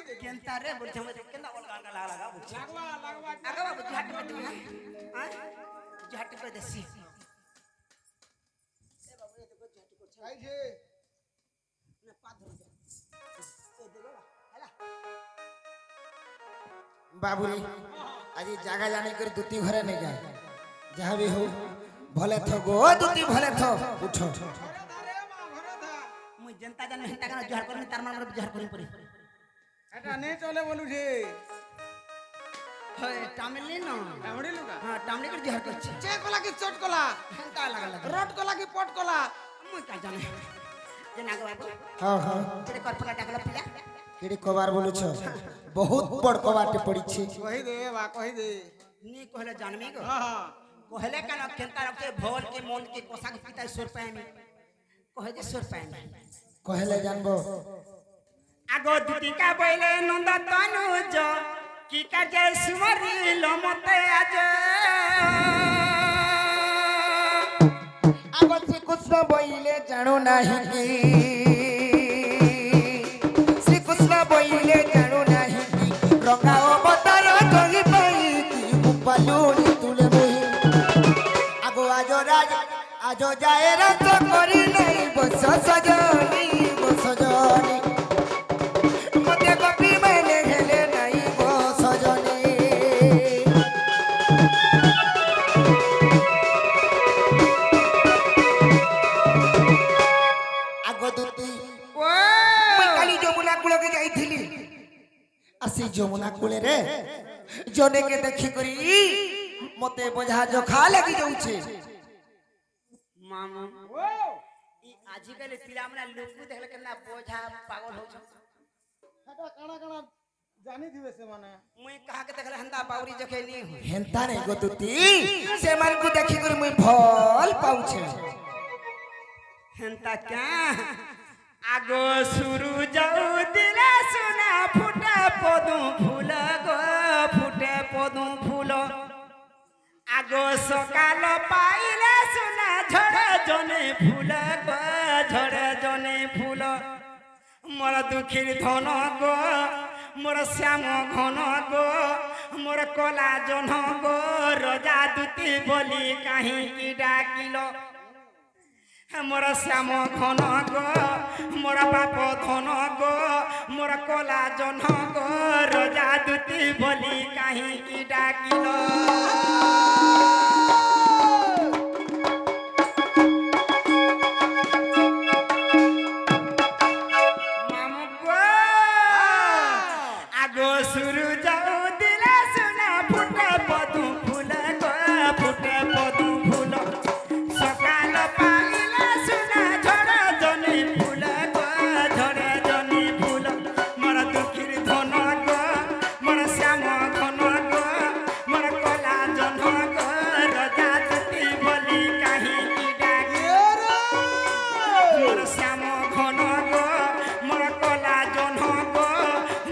Kenta रे बुझे मत केंता अलगा अलगा लगा बुझे लगवा आगा बुझे हट पे दिया हां झट पे देसी ए बाबू ये देखो झट को आई जे ना पाधर दे ए देखो हला बाबू रे आज जगह जाने कर दुती घरे नहीं जा जहाँ भी हो भले थो गो दुती भले थो उठो मुई जनता जाने हेता का जहर करनी तार मान जहर करनी पड़ी এটা নে চলে বলু যে है टामिल न টামড়ি লুকা हां टामिल कर जहर कर চে কলা কি চট কলা हेता लगा लगा রট কলা কি পট কলা मुई का जाने जे नाग बाबू हाँ हाँ तेरे करपला टाकला पिला केड़ी कबार बोलू छ बहुत बड़ कबाटे पड़ी छे কহি দে বা কহি দে नी कहले जानमी गो হ্যাঁ হ্যাঁ कहले का न केंता रखे भोल के मन के कोसा के पिता सुर पाएमी कहे जे सुर पाएमी कहले जानबो आगो दुती का बोले नंद तनुज की का जय सुमरी लमते आज आगो श्री कृष्ण बोइले जानो नाही की श्री कृष्ण बोइले जानो नाही की रंगा अवतार कहि पाई की उपालुनी तुले मोहि आगो आजो राज आजो जाए रात करी नहीं बस सजनी मते कपी मैंने हेले नहीं बस सजनी आगो दुती मैं काली जमुना कूल के जाइथिली आसी जमुना कूले रे जने के देखि करी मते बोझा जोखा लगी जाउछे मामू ও ई आजिकल पिला हमरा लोकु देखले केना बोझा पागल हो छ এটা কানা কানা জানি দিবে সে মানে मुई कहा के देखले हंदा पाउरी जखे नी हो हेंता रे गोतुती से मन को देखि कर मुई भल पाउछे हंता क्या आगो सुरु जाऊ दिला सुना फुटे पदु फूल गो फुटे पदु फूल आगो सकाल पाइले सुना झड़े जने फूल गो झड़े जने फूल मोर दुखी धन गो मोर श्याम घन गो मोर कला जन गो रजा दूती बोली कहीं की डाकिल मोर श्याम घन गो मोर बाप धन गो मोर कला जन गो रजा दूती बोली कहीं की डाकिल मामू गो आगो सुरु जाऊ दिला सुना फुटे पदु फूल गो फुटे पदु फूल सकाल पाइला सुना झड़े जनी फूल गो झड़े जनी फूल मोर दुखीर धन गो मोर श्याम घन गो मोर कला जन गो रजा दूती बोली कहीं की डाकी मोर श्याम घन गो मोर कला जन गो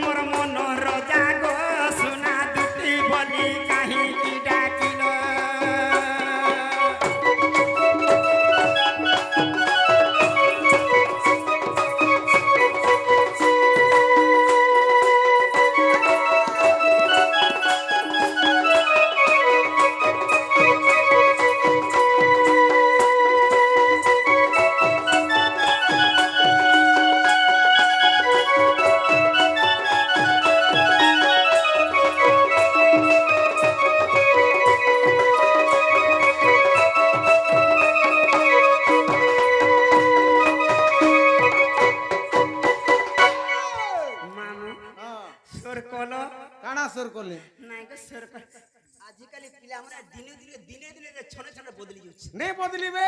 मोर मन रजा गो सुना दूती बोली कहीं की डाकिल मामू सोर कलो কানা সর করলে ନାଇଁ କେ सोर कर आजिकली पिला हमरा दिने दिने छने छने बदली जाउछ নে বদলিবে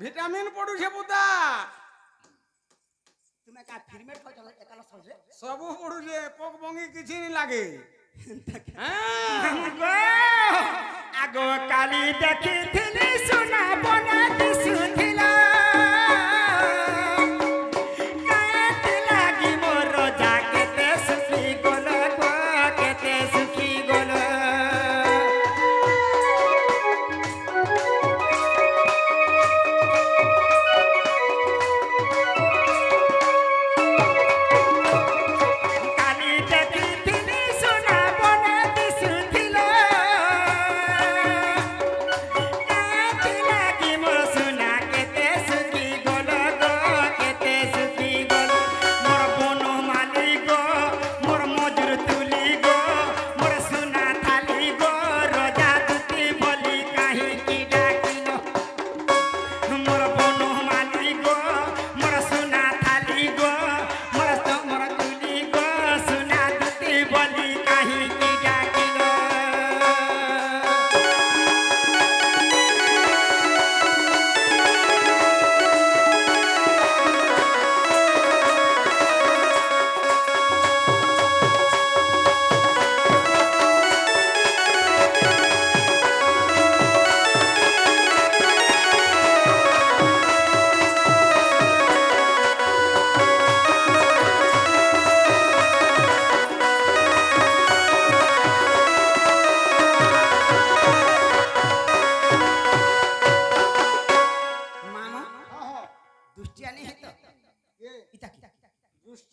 ভিটামিন পড়ুছে পুতা तुमे का फिरमेट खाउ चल एकाला सजे সবু পড়ুছে পক বঙ্গি কিছু নি লাগে मामू गो आगो काली देखिथिली सुना बना दिसुथिला कायत लागी मोर जाकेते सुखी गोल गो केते सुखी गोल काली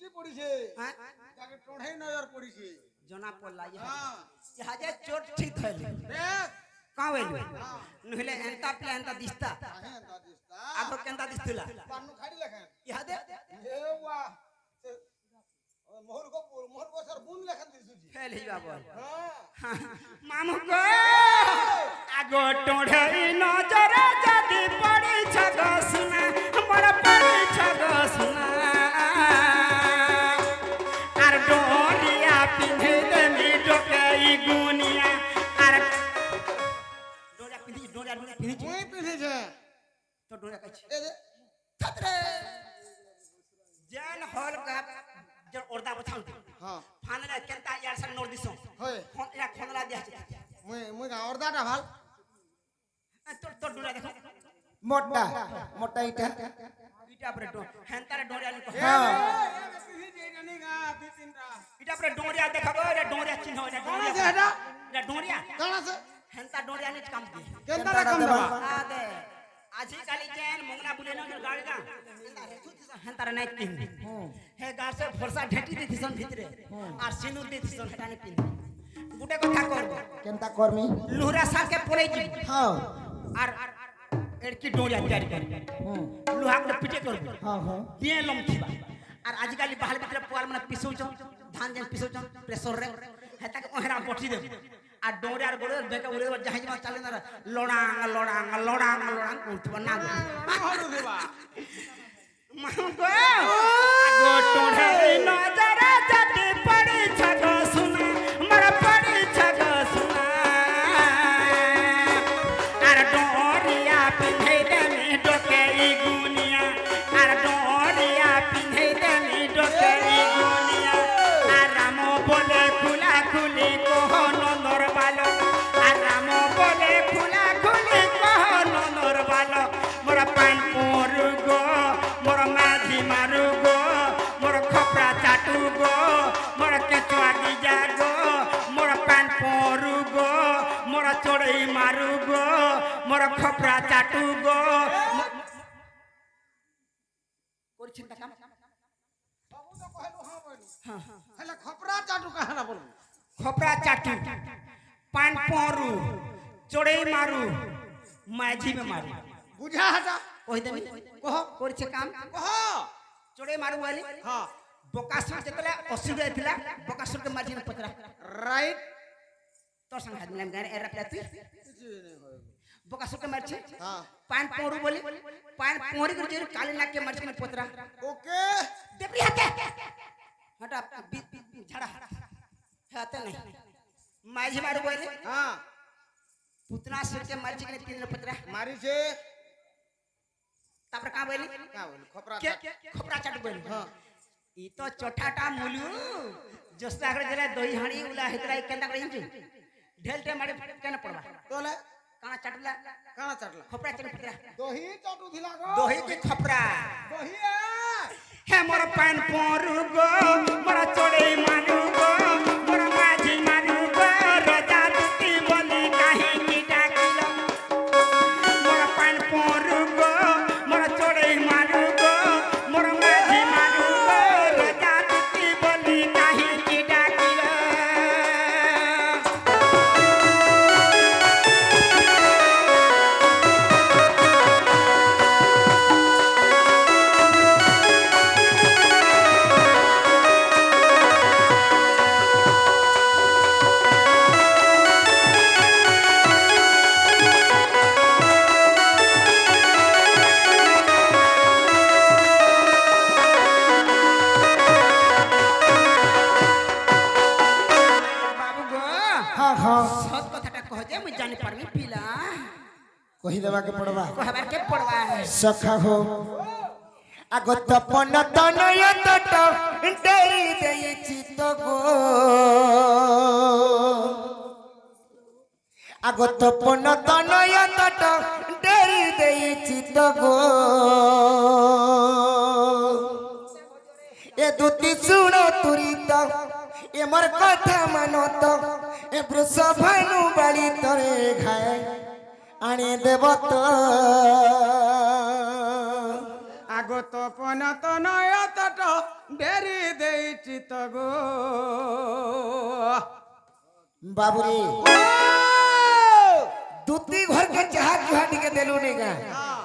দৃষ্টি পড়িছে হ্যাঁ যাকে টড়াই নজর পড়িছে জনা পড়লা হ্যাঁ ইহাজে চোট ঠিক হইলি দেখ কাঁ হইলি নহলে এন্তা পিলা এন্তা দিস্তা হ্যাঁ দাদিস্তা আগে কেন্তা দিস্তুলা পান্নু খাড়ি লেখেন ইহাদে এ ওয়া মোহর বছর বুন লেখেন দিছুজি ফেল হইবা বল হ্যাঁ মামু গো আগো টোড়াই নজরে যদি পড়ি ছগ সুনা মোর পড়ি ছগ সুনা আর ডোরিয়া পিন্ধে দেমি ডোকাই গুনিয়া আর ডোরিয়া পিন্ধি মুই পিঁধেছে তো ডোরিয়া কাছে এ দে ছাত্রে জান হল কা যে ওরদা বছান হ্যাঁ ফানলে কেনতা ইয়ার সং নর দিছো হয় ইয়া খনলা দিয়া আছে মুই অর্দাটা ভাল তোর তোর ডোরিয়া দেখো মোটা মোটা এটা ইটা পরে হেনতারে ডোরিয়া নি হ্যাঁ পিঁধেছে জানি গা দুই তিনটা ইটা পরে ডোরিয়া দেখাবো রে ডোরিয়া চিহ্ন রে কোন আছে ডোরিয়া এটা রে ডোরিয়া কোন আছে হেনতা ডোরিয়া নি কাম দি কেনটা কাম দেবা আদে আজি কালি যেন মংলা বুলে ন গাড়ি গা হেনতারে নাই পিন হে গাছ সে ফরসা ঢেটি দিছন ভিতরে আর সিনুর দিছন হেটা নি পিন গুটে কথা করব কেনতা করমি লুহরা সাকে পড়ে যাই হ্যাঁ আর এড়কি ডোরিয়া তৈরি করি লুহা করে পিটে করব হ্যাঁ হ্যাঁ দিয়ে লমথিবা আর আজকালি বাহার ভিতরে পুয়ার মানে পিসৌছ ধান যেন পিসৌছ প্রেসর রে হেতাকে ওহেরা বটি দেব আর ডোরে আর গোরে বেকে উড়ে জাহাজ মা চালে না লড়াং লড়াং লড়াং লড়াং উঠবা না হরু দেবা মাগো গো টোড়ে নজরে যদি পড়ি ছগ সুনা মর পড়ি ছগ সুনা আর ডোরিয়া পিন্ধে দেমি ডোকে গুনিয়া আর ডোরিয়া পিন্ধে দেমি ডোকে গুনিয়া আর রাম বলে খুলা খুলি কহ নন্দর বালো আর রাম বলে খুলা খুলি কহ নন্দর বালো মোর পান পরু গো মোর মাঝি মারু গো মোর খপরা চাটু গো মোর কেচুয়া গিজা গো মোর পান পরু গো মোর চড়ই মারু গো মোর খপরা চাটু গো করছেন কাম বাবু তো কইলো হ্যাঁ বলু হেলে খপরা চাটু কাহানা বলু খপরা চাটু পান পরু চড়ই মারু মাঝি মে মারু বুঝা হাটা কই দেবি কহ করছে কাম কহ চড়ই মারু বলি হ্যাঁ বকাসুর যেতলে অসুবিধা ଥିଲା বকাসুরকে মাঝি মে পতরা রাইট তোর সঙ্গে হাত মিলাম গানে এরা প্লা তুই কিছু নেই হয় বকাসুরকে মারছে হ্যাঁ পান পরু বলি পান পরি করে যে কালি নাকে মাঝি মে পতরা ওকে দেবলি হাতে হটা ঝাড়া হাতে নাই মাঝি মারু বলি হ্যাঁ পুতনা সুরকে মাঝি के तीन पतरा মারিছে तापर का बोली কা বলু খপরা के खपरा चाट बोली हां ई तो चोठाटा मुलु जस्ता करे जरा दही हाणी उला हेतरा केंदा करे इंजु ढेलटे मारे केना पड़बा তোলে काना चाटला কানা চাটলা खपरा चाट पतरा দহি চাটু দিলা গো दही के खपरा দহি हे मोर पान पोरु गो मोर चोड़े मानु गो मोर माझी मानु गो राजा दुती बोली काहे की डाकिलो मोर पान पोरु गो मोर चोड़े मानु गो मोर माझी मानु गो राजा दुती बोली काहे की डाकिलो बाबू गो हाँ हाँ सत कथाटा कह जे मुई जानि पारमी पिला कही देवा के पड़वा कहबार के पड़वा सखा हो আগত পন তনয় তট ডেরি দেইছি তো গো আগত পন তনয় তট ডেরি দেইছি তো গো এ দুটি শুণ তুরিত এমর কথা মানত এ বৃষ ভানু বাড়ি তরে ঘায় আনি দেব তো ଆଗୋ ତପନ ତନୟ ତଟ ଡେରି ଦେଇଛି ତ ଗୋ बाबूरे दुती घर के चाहा जुहा टिके देलु नहीं का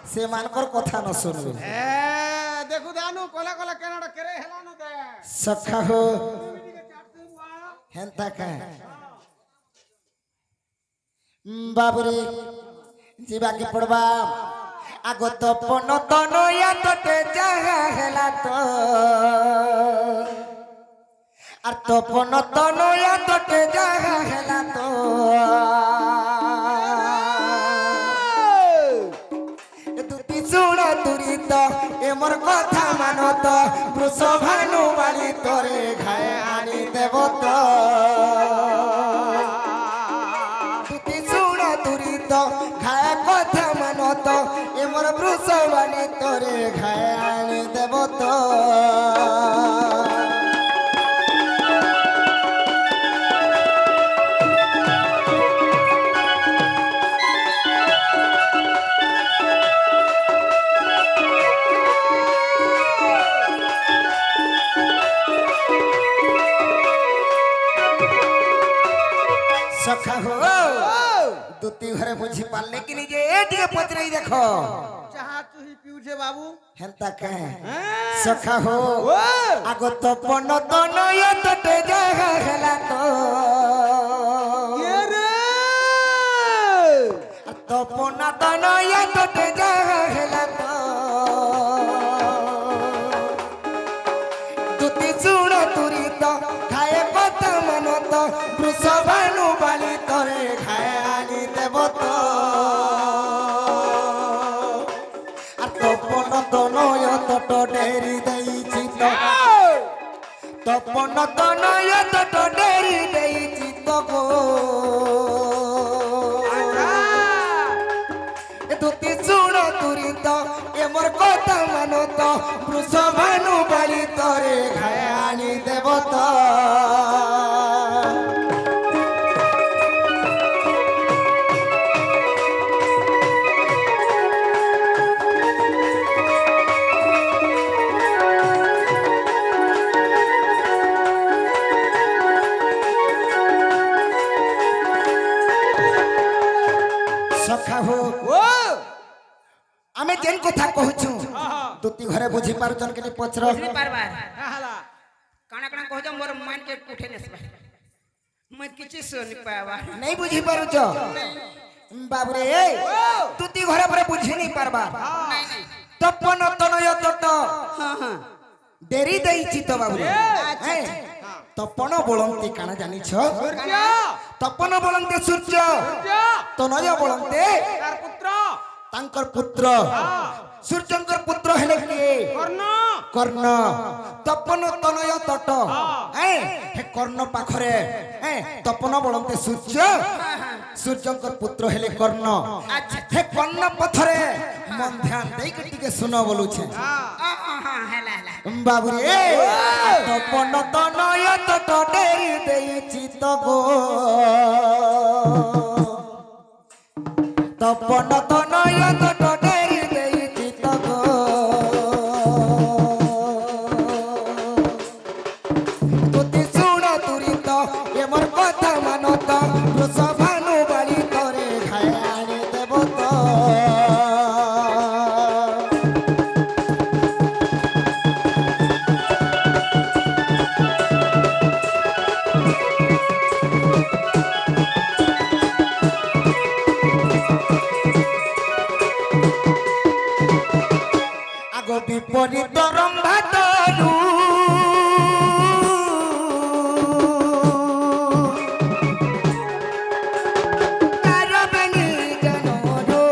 से मानकर कथा न सुनबे ए देखु दानु कोला कोला केनाडा केरे हेला न दे सखा हो हेंता का बाबूरे जीवा के पड़बा आगो तपन तनया तटे चाहा हेला तो আর তপন তনয়া তটে জাগা হেলা তো দুটি শুণ তুরি তো এমর কথা মান তো বৃষ ভানু বাড়ি তোরে ঘায়ে আনি দেব তো দুটি শুণ তুরি তো ঘায়ে কথা মান তো এমর বৃষ বাণী তোরে ঘায়ে আনি দেব তো सखा हो दुती घरे बुझी पाले कि निजे एटिए पचरई देखो चाहा तुही पिउछे बाबू हेंता का सखा हो आगो तपन तनय तटे जागा हेला तो ये रे तपन तनय तटे जागा हेला तो दुती सुण तुरी तो खाए कथा मन तो वृषभानु बाली तोरे खाए आनी देव तो আর তপন তনয় তট ডেরি দেইছি তো তপন তনয় তট ডেরি দেইছি তো গো দুতি শুণ তুরি তো এমর কথা মান তো বৃষভানু বালি তোরে খায় আনি দেব তো सखा हो आमे जेन कथा कहछु दुती घरे बुझी पारुचन के पचर बुझी पारबार काहला काना काना कहज मोर मान के उठे नसबा मैं किछि सुन पावा नहीं बुझी पारुच बाबू रे दुती घरे पर बुझी नहीं पारबा नहीं नहीं तपन तनय तट हां हां डेरी देइछि तो बाबू रे हैं तपन बोलंती काना जानि छ सूर्य तपन बोलंते सूर्य सूर्य तनय बोलंते तार पुत्र तांकर पुत्र सूर्यंकर पुत्र हेले किए कर्ण कर्ण तपन तनय तट हैं हे कर्ण पाखरे हैं तपन बोलंते सूर्य सूर्यंकर पुत्र हेले कर्ण अच्छा हे कर्ण पथरे मन ध्यान देई के टिके सुनो बोलु छे हां हां हेला हेला बाबू रे तपन तनय तट डेरी देइछि तो गो तपन तनय तट डेरी देइछि तो गो तुति सुण तुरी तो एमर कथा मान तो वृषभानु बाली तोरे खाए आनी देव तो आगो विपरीत रंभा तरू तारबनी जनरो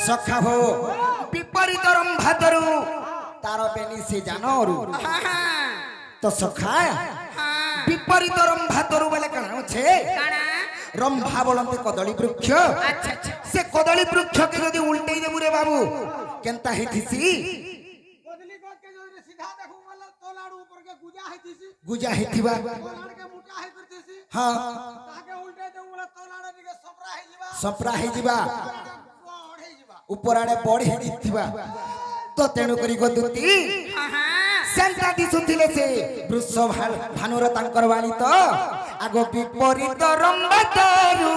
सखा हो विपरीत रंभा तरू तारबनी से जानरू हां हां तो सखा हां विपरीत रंभा तरू बेले काना छे काना रंभा बोलते कदली वृक्ष अच्छा अच्छा से कदली वृक्ष के यदि उल्टई देबु रे बाबू केनता हिथिसी बदली को के जो सीधा देखू वाला तोलाड़ ऊपर के गुजा ହେଇತಿସି ଗୁଜା ହେଇଥିବା ତୋଲାଡକେ ମୁଟା ହେଇ କରିତିସି ହଁ ତାକେ ଉଲ୍ଟେ ଦେଉ ବୋଲେ ତୋଲାଡେ ଟିକେ ସପରା ହେଇଯିବା ସପ୍ରା ହେଇଯିବା ବଢ ହେଇଯିବା ଉପର ଆଡେ ବଢି ହେଇଥିବା ତ ତେଣୁ କରି ଗଦୁତି ସେନ୍ତା ଦିଶୁଥିଲେ ସେ ବୃଷ ଭାନୁର ତାଙ୍କର ବାଣୀ ତ ଆଗ ବିପରୀତ ରମ୍ବାତରୁ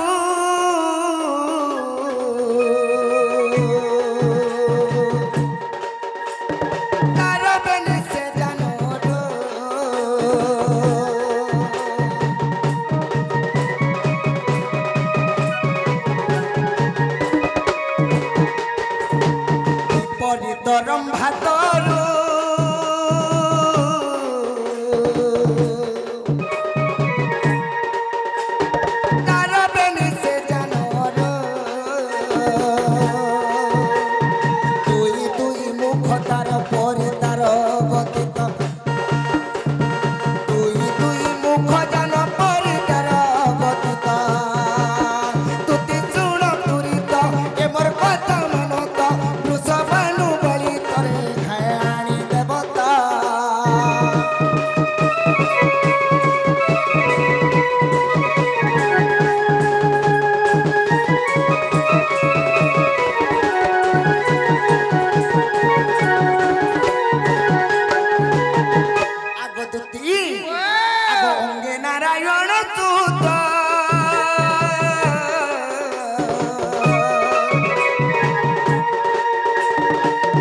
ତାର ବେଲେ ସେ ଜାନର বিপরীত রম্ভাতরু তার বেনে সে জানর তুই তুই মুখ তার পরে তার গতিত তুই তুই মুখ জান পরে তার গতিত তুতি শুণ তুরিত এমর কথা মনত বৃষভানু বলি তরে খায়ানি দেবতা আগতুতি আগ অঙ্গে নারায়ণ তুত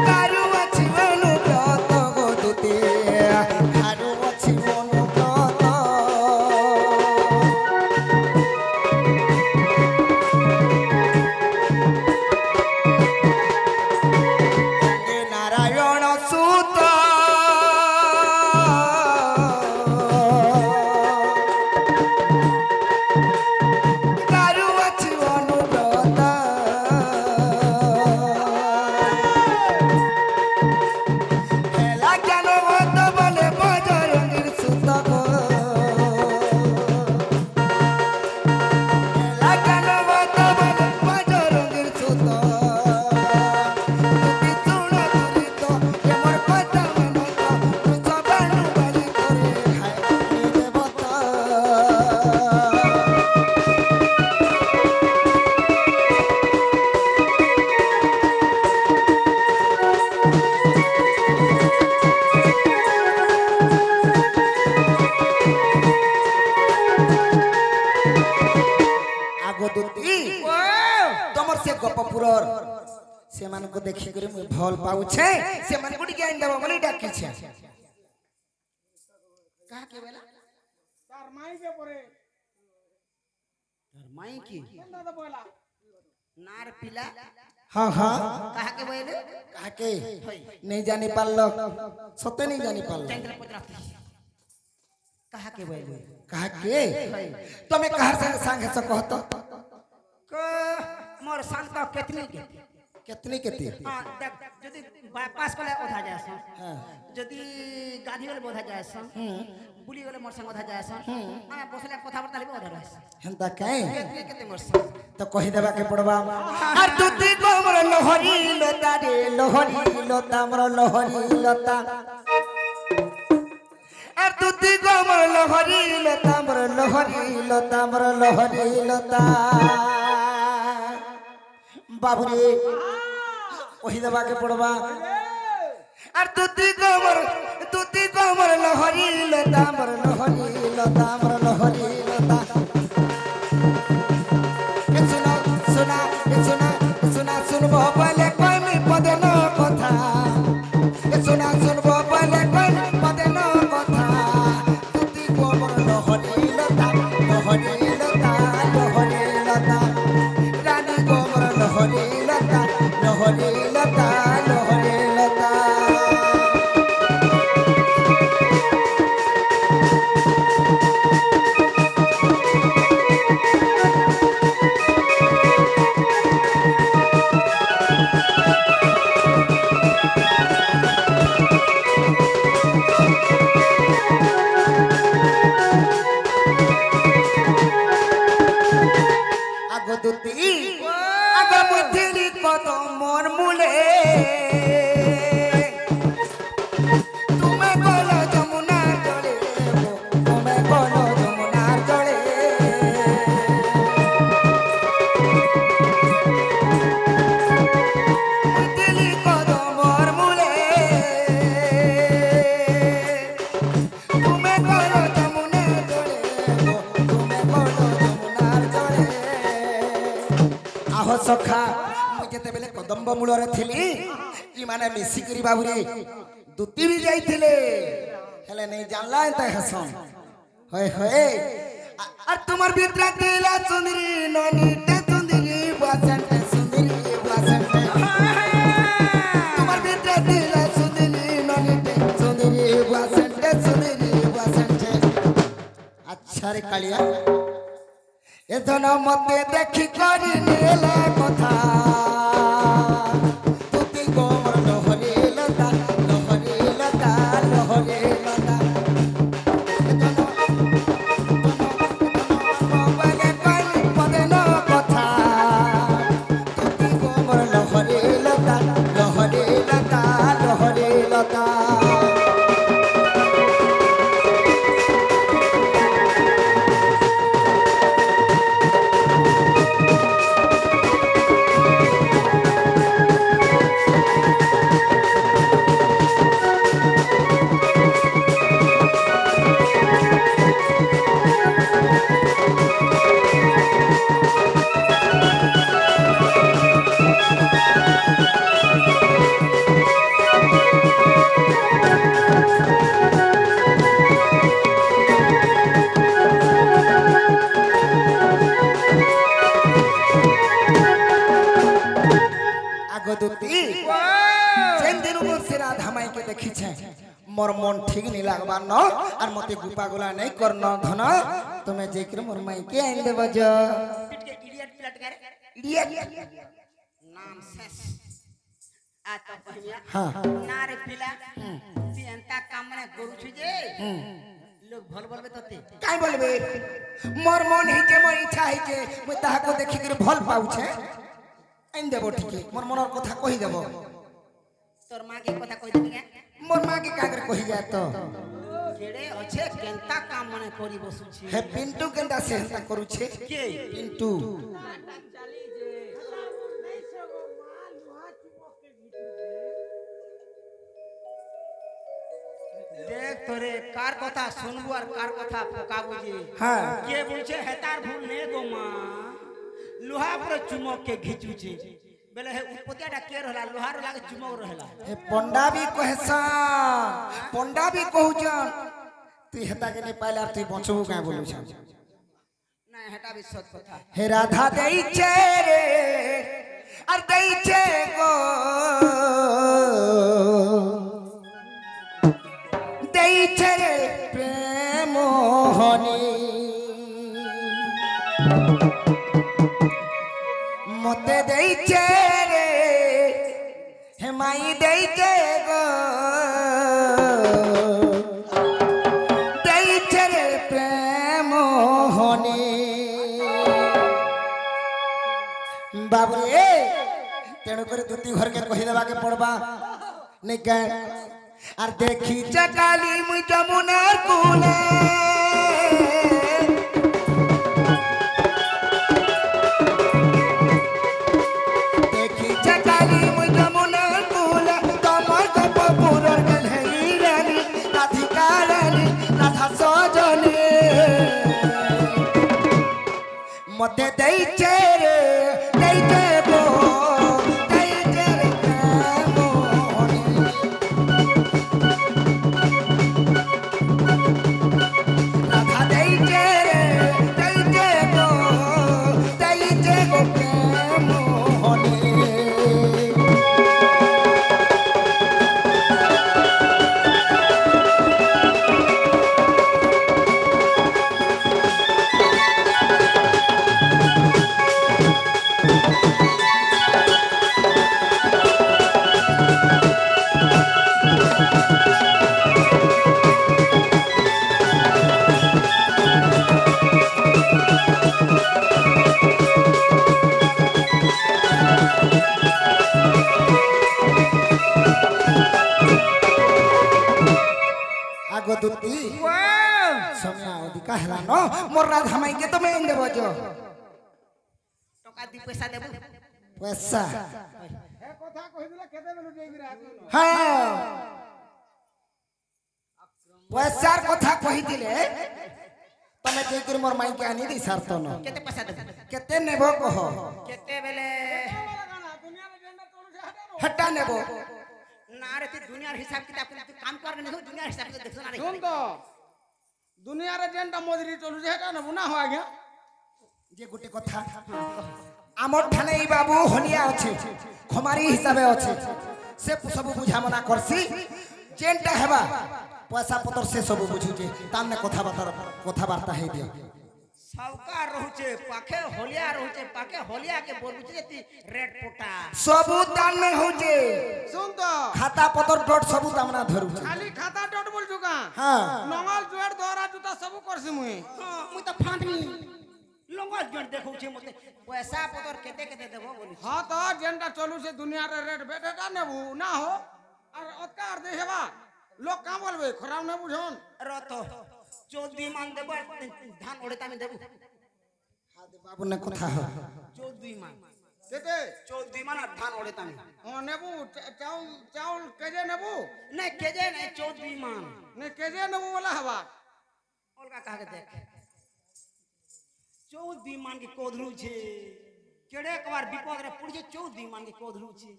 কারু আছে অনুব্রত গতুতি কারু আছে অনুব্রত অঙ্গে নারায়ণ সুত কারু আছে অনুব্রত হেলা জ্ঞান মত বলে বজরঙ্গীর সুত গো হেলা জ্ঞান মত বলে বজরঙ্গীর সুত তুতি শুণ তুরিত এমর কথা মনত বৃষভানু বলি তরে খায়ানি দেবতা আগতুতি ତମର ସେ ଗପପୁରର ସେମାନଙ୍କୁ ଦେଖିକରି ମୁଁ ଭଲ ପାଉଛେ ସେମାନଙ୍କୁ ଟିକେ ଆଣି ଦେବ ବୋଲି ଡାକିଛେ କାହାକେ ବେଲା তার মাইকে পরে তোর মাই কি কেন্দা দে বলা নার পিলা ହଁ ହଁ কাহাকে বইলে କାହାକେ ନେଇ ଜାଣି ପାରିଲ ସତେ ନେଇ ଜାଣି ପାରିଲ ଚନ୍ଦ୍ର ପତ୍ର କାହାକେ ବଇଲେ କାହାକେ ତମେ କାହାର ସାଙ୍ଗେ ସାଙ୍ଗେ ହେସ କହ ତ ক মোর শান্ত কেতনি কে କେତନି କେତେ হ্যাঁ দেখ যদি বাইপাস কলে ওঠা যায়ছ হ্যাঁ যদি গাধি গলে বোধা যায়ছ বুলি গলে মোর সঙ্গে ওঠা যায়ছ আমি বসলে কথাবার্তা হইবে ওঠা রহছ হেନ୍ତା କାଇଁ কেতনি কেতে মোর সঙ্গে ତ କହିଦେବାକେ ପଡବା আর ତୁତି ଗୋମର ଲହରୀ ଲତା ରେ ଲହରୀ ଲତା ମୋର ଲହରୀ ଲତା আর তুতি গোমর লহরি লতা মোর লহরি লতা মোর লহরি লতা বাবুরে কহিদেবাকে পড়বা আর তুতি গোমর লহরি লতা মোর লহরি লতা মোর লহরি লতা শুনা শুনা শুনা শুনা শুনবো বলে কইমি পদে ন কথা শুনা শুনবো বলে কইমি পদে ন কথা তুতি গোমর লহরি লতা লহরি লতা লহরি লতা রানী গোমর লহরি লতা লহরি লতা লহরি লতা আগদুতি আগমুথিলি কদমর মূলে তুমি গল যমুনা জলে কথা ମୁଁ ଯେତେବେଳେ କଦମ୍ବ ମୂଳରେ ଥିଲି ଇମାନେ ମିଶିକରି ବାବୁରେ ଦୁତି ବି ଯାଇଥିଲେ ହେଲେ ନେଇ ଜାଣିଲା ଏନ୍ତା ହେସନ୍ ହଏ ହଏ আর তোমার ভিতরে দিলা সুন্দরী ননিতে সুন্দরী বাসন্তে সুন্দরী বাসন্তে তোমার ভিতরে দিলা সুন্দরী ননিতে সুন্দরী বাসন্তে আচ্ছা রে কালিয়া এজন মতে দেখি করি নেলা কথা তুই গোমর লহরে লতা লহরে লতা লহরে লতা मोर मन ठीक नहीं लगवा न और मते गुपा गुला नहीं करना धन तुम्हें जेकर मोर माई के आइन देब ज इडियट प्लट कर इडियट नाम सेस आ तो पहिया हां ना रे पिला एंता काम ने करू छु जे लोग भल बोलबे तते काई बोलबे मोर मन ही के मोर इच्छा है के मैं ताहा को देखि कर भल पाउ छे आइन देबो ठीक मोर मनर कथा कहि देबो तोर मां के कथा कहि देबे मोर मां के कागर कहि जाय तो केड़े अच्छे केंता काम मने करी बसु छी हे पिंटू केंता से हंता करू छे के पिंटू देख तोरे कार कथा सुनबो और कार कथा पकाबो जी हां के बोलछे हेतार भूल ने गो मां लोहा पर चुमक के घिचू छी बेले हे उत्पत्तियाटा के रहला लोहार लागे चुमक रहला हे पंडा भी कहउजन तू हेता के नहीं पाइला तू बचबो का बोलू छ ना हेटा भी सत कथा हे राधा देई छे रे और देई छे गो देई छे रे प्रेम मोहनी मते देई छे रे हे माई देई छे गो देई छे रे प्रेम मोहनी बाबू रे तेणु कर दुती घर के कहि देबा के पड़बा नहीं के और देखी चकाली मुई जमुनार कूले देखी चकाली मुई जमुनार कूले तमर कप पुरर गलही रानी राधिका रानी राधा सजनी मते देई छे रे देई छे गो देई छे रे मोहनी राधा देई छे गो प्रेम मोहनी आगो दुती समय अधिका हला न मोर राधा माई के तो मैं इन देबो जो टका दी पैसा देबो पैसा हे कथा कहि दिला केते बेलु देबी रे आगो हां पैसार कथा कहि दिले तमे जे कर मोर माई के आनी दी सारत न केते पैसा देबो केते नेबो कह केते बेले दुनिया रे जेंडा चलू जे हटा हटा नेबो ना रे तू दुनियार हिसाब किताब तू काम कर नहीं दुनियार हिसाब किताब देखना रे सुन तो दुनिया रे जेंडा मजरी चलू जे हटा न बुना हो आज्ञा जे गुटे कथा आमर ठाने ई बाबू हलिया अछि खमारी हिसाबे अछि से सब बुझा मना करसी जेंटा हेबा पैसा पतर से सब बुझू जे ताने कथा वार्ता हे दियो साउकार रहूचे पाखे होलिया रहूचे पाखे होलिया के बोलुचे ती रेड पोटा सब तान में हो जे सुन तो खाता पतर डॉट सब तामना धरू खाली खाता डट बोल चुका हां नंगल जुआर दोहरा जुता सब करसी मुई हां मुई त फांटनी लंगल जण देखौचे मते पैसा पतर केते केते देबो बोली हां तो जेंडा चलू से दुनिया रे रेट बेटा नेबू ना हो और ओतकार दे हेबा लोग का बोलबे खराब न बुझन रतो 14 मान देबो धान ओड़ेता में देबो बाबू ने कथा हो 14 मान केते 14 मान धान ओड़ेता में हां नेबू चाउल केजे नेबू नहीं केजे नहीं 14 मान ने केजे नेबू वाला हवा ओलका कहा के देख 14 मान के कोधरू छे केड़े कबार विपद रे पुड़े 14 मान के कोधरू छे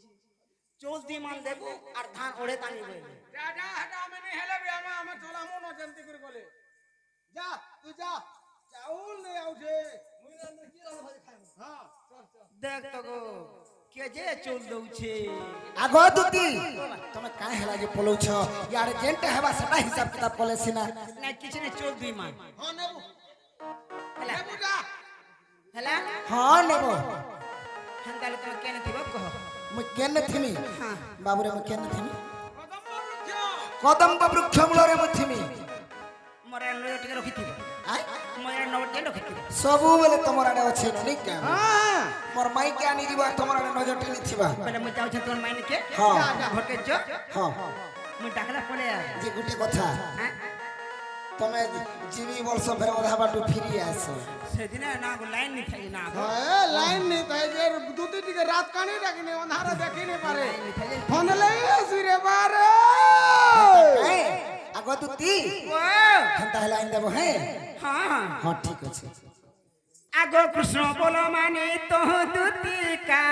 14 मान देबो और धान ओड़ेता नहीं बोले जा जा हटा में नहीं हेले बे हमें चला मुनो जल्दी कर बोले जा तू जा चाउल ले आउ छे मुई न की रहल भाई खाए हां चल देख तो गो के जे चोल दउ छे आगो दुती तमे काहे हला जे पलौ छ यार जेंटा हेबा सटा हिसाब किताब कले सिना नहीं किछ ने 14 मान हां नेबू हला नेबू जा हला हां नेबो हंगाले तो केने थिबो कह मैं केन थिमी हां बाबू रे मैं केन थिमी कदम कदम वृक्ष मूल रे मैं थिमी मोरे नोट के रखी थी आय मोरे नोट के रखी थी सबु बेले तमरा आडे अछि नहीं क्या हां मोर माई के आनी जीवा तमरा आडे नजर टेली थिबा पहले मैं जाऊ छ तोर माइन के हां जा घर के जो हां मैं डाकला पले जे गुटे कथा तमे जीवी वर्ष फेर ओधा बाटू फिरी आस से दिन ना को लाइन नहीं थाई ना ए लाइन नहीं थाई जे दूती टिके रात कानी डाकिने अंधारा देखि नहीं पारे फोन ले सिरे बारे ए आगो दुती ओ हंता लाइन देबो है हां हां ठीक अछि आगो कृष्ण बोलो माने तो दूती का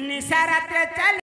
निशा रात चल